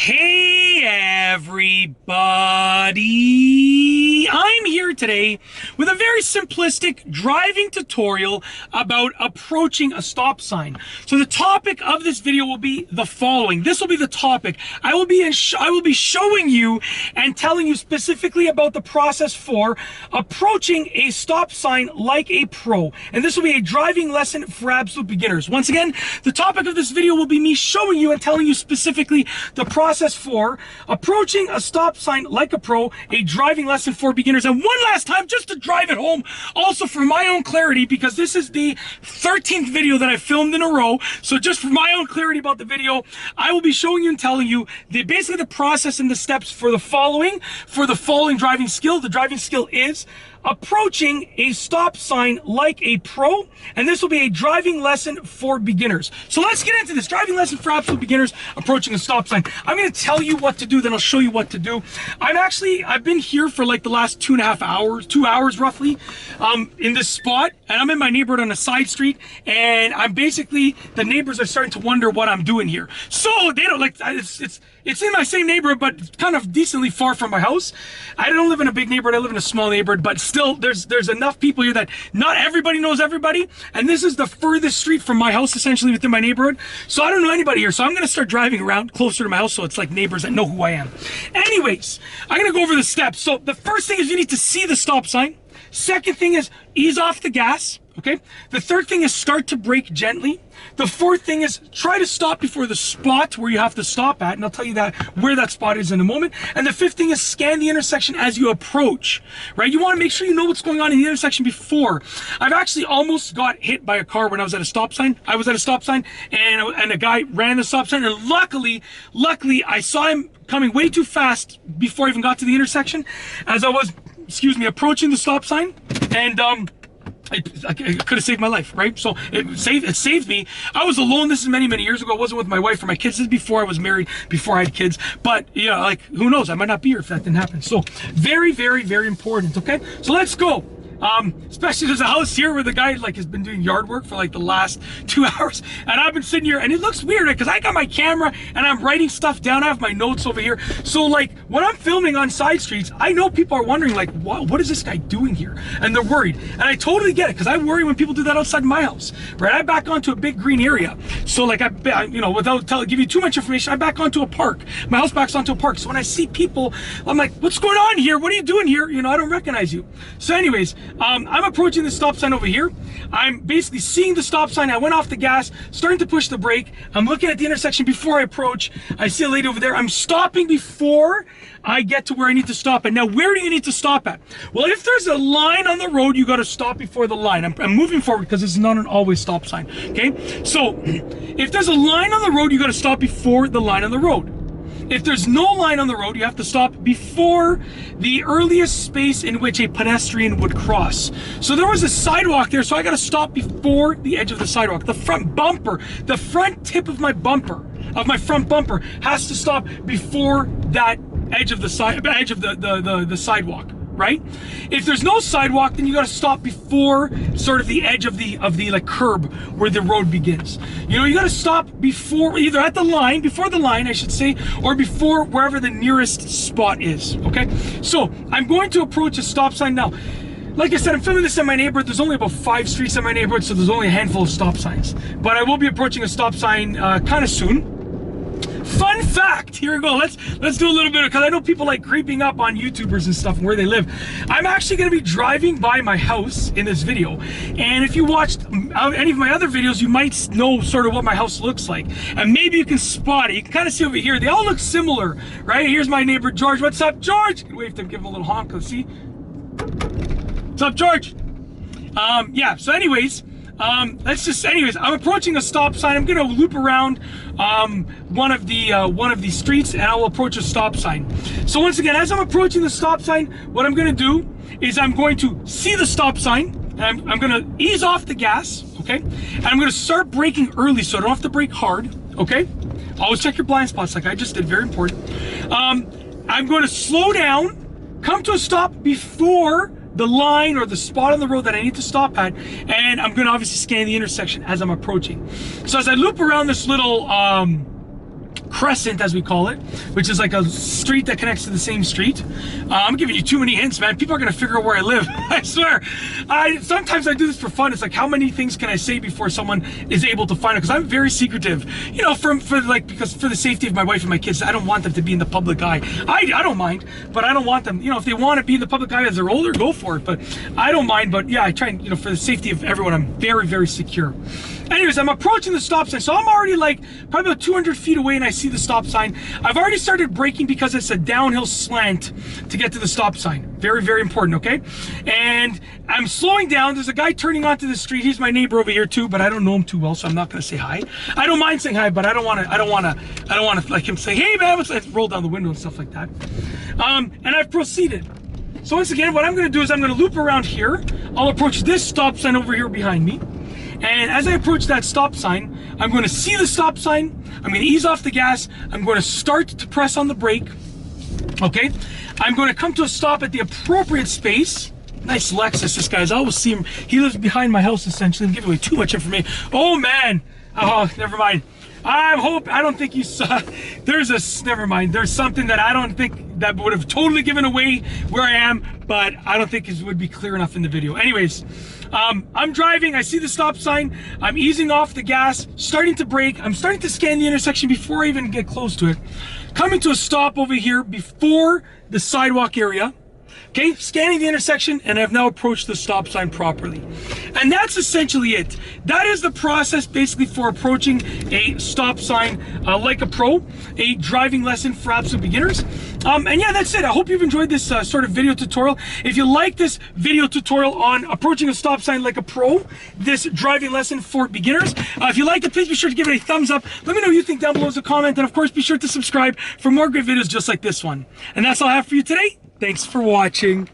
Hey everybody! I'm here today with a very simplistic driving tutorial about approaching a stop sign. So the topic of this video will be the following. This will be the topic. I will be showing you and telling you specifically about the process for approaching a stop sign like a pro. And this will be a driving lesson for absolute beginners. Once again, the topic of this video will be me showing you and telling you specifically the process for approaching a stop sign like a pro, a driving lesson for beginners. And one last time, just to drive it home, also for my own clarity, because this is the 13th video that I filmed in a row. So just for my own clarity about the video, I will be showing you and telling you basically the process and the steps for the following driving skill. The driving skill is approaching a stop sign like a pro, and this will be a driving lesson for beginners. So let's get into this driving lesson for absolute beginners, approaching a stop sign. I'm going to tell you what to do, then I'll show you what to do. I've been here for like the last 2.5 hours, 2 hours roughly, in this spot, and I'm in my neighborhood on a side street, and the neighbors are starting to wonder what I'm doing here. So they don't like, it's in my same neighborhood, but kind of decently far from my house. I don't live in a big neighborhood, I live in a small neighborhood, but still there's enough people here that not everybody knows everybody, and this is the furthest street from my house essentially within my neighborhood. So I don't know anybody here, so I'm gonna start driving around closer to my house so it's like neighbors that know who I am. Anyways, I'm gonna go over the steps. So the first thing is you need to see the stop sign. Second thing is ease off the gas, okay? The third thing is start to brake gently. The fourth thing is try to stop before the spot where you have to stop at, and I'll tell you where that spot is in a moment. And the fifth thing is scan the intersection as you approach, right? You want to make sure you know what's going on in the intersection before. I've actually almost got hit by a car when I was at a stop sign. I was at a stop sign and a guy ran the stop sign, and luckily I saw him coming way too fast before I even got to the intersection as I was approaching the stop sign, and it could have saved my life, right? So it saved me. I was alone. This is many years ago. I wasn't with my wife or my kids. This is before I was married, before I had kids. But yeah, like, who knows? I might not be here if that didn't happen. So very important, okay? So let's go. Especially there's a house here where the guy like has been doing yard work for like the last 2 hours, and I've been sitting here, and it looks weird because I got my camera and I'm writing stuff down. I have my notes over here. So like when I'm filming on side streets, I know people are wondering like, what is this guy doing here? And they're worried, and I totally get it because I worry when people do that outside my house, right? I back onto a big green area, so like without give you too much information, I back onto a park. My house backs onto a park, so when I see people, I'm like, what's going on here? What are you doing here? You know, I don't recognize you. So anyways, I'm approaching the stop sign over here. I'm basically seeing the stop sign. I went off the gas, starting to push the brake. I'm looking at the intersection before I approach. I see a lady over there. I'm stopping before I get to where I need to stop at. Now, where do you need to stop at? Well, if there's a line on the road, you got to stop before the line. I'm moving forward because this is not an always stop sign, okay? So if there's a line on the road, you got to stop before the line on the road. If there's no line on the road, you have to stop before the earliest space in which a pedestrian would cross. So there was a sidewalk there, so I got to stop before the edge of the sidewalk. The front bumper, the front tip of my front bumper has to stop before that edge of the sidewalk, right? If there's no sidewalk, then you got to stop before sort of the edge of the like curb where the road begins. You know, you got to stop before, either at the line, before the line I should say, or before wherever the nearest spot is, okay? So I'm going to approach a stop sign now. Like I said, I'm filming this in my neighborhood. There's only about 5 streets in my neighborhood, so there's only a handful of stop signs. But I will be approaching a stop sign kind of soon. Fun fact, here we go, let's do a little bit, because I know people like creeping up on YouTubers and stuff and where they live. I'm actually going to be driving by my house in this video, and if you watched any of my other videos, you might know sort of what my house looks like, and maybe you can spot it. You can kind of see over here, they all look similar, right? Here's my neighbor George. What's up, George? You can wave to him, give him a little honk. Let's see. What's up, George? Yeah, so anyways, I'm approaching a stop sign. I'm gonna loop around one of these streets, and I will approach a stop sign. So once again, as I'm approaching the stop sign, what I'm gonna do is I'm going to see the stop sign, and I'm gonna ease off the gas, okay? And I'm gonna start braking early, so I don't have to brake hard, okay? Always check your blind spots, like I just did, very important. I'm going to slow down, come to a stop before the line or the spot on the road that I need to stop at, and I'm going to obviously scan the intersection as I'm approaching. So as I loop around this little crescent, as we call it, which is like a street that connects to the same street. I'm giving you too many hints, man. People are gonna figure out where I live. I swear. Sometimes I do this for fun. It's like, how many things can I say before someone is able to find it? Because I'm very secretive, you know, because for the safety of my wife and my kids, I don't want them to be in the public eye. I don't mind, but I don't want them, you know, if they want to be in the public eye as they're older, go for it. But I don't mind. But yeah, I try and, you know, for the safety of everyone, I'm very, very secure. Anyways, I'm approaching the stop sign, so I'm already like probably about 200 feet away, and I see the stop sign. I've already started braking because it's a downhill slant to get to the stop sign. Very, very important, okay? And I'm slowing down. There's a guy turning onto the street. He's my neighbor over here too, but I don't know him too well, so I'm not gonna say hi. I don't mind saying hi, but I don't wanna like him say, hey man, let's roll down the window and stuff like that. And I've proceeded. So once again, what I'm gonna do is I'm gonna loop around here. I'll approach this stop sign over here behind me. And as I approach that stop sign, I'm going to see the stop sign. I'm going to ease off the gas. I'm going to start to press on the brake. Okay. I'm going to come to a stop at the appropriate space. Nice Lexus, this guy's. I always see him. He lives behind my house, essentially. I'm giving away too much information. Oh, man. Oh, never mind. I don't think you saw. Never mind. There's something that I don't think that would have totally given away where I am, but I don't think it would be clear enough in the video. Anyways, I'm driving. I see the stop sign. I'm easing off the gas, starting to brake. I'm starting to scan the intersection before I even get close to it. Coming to a stop over here before the sidewalk area. Okay, scanning the intersection, and I've now approached the stop sign properly. And that's essentially it. That is the process basically for approaching a stop sign like a pro, a driving lesson for absolute beginners. And yeah, that's it. I hope you've enjoyed this sort of video tutorial. If you like this video tutorial on approaching a stop sign like a pro, this driving lesson for beginners, if you liked it, please be sure to give it a thumbs up. Let me know what you think down below as a comment, and of course, be sure to subscribe for more great videos just like this one. And that's all I have for you today. Thanks for watching.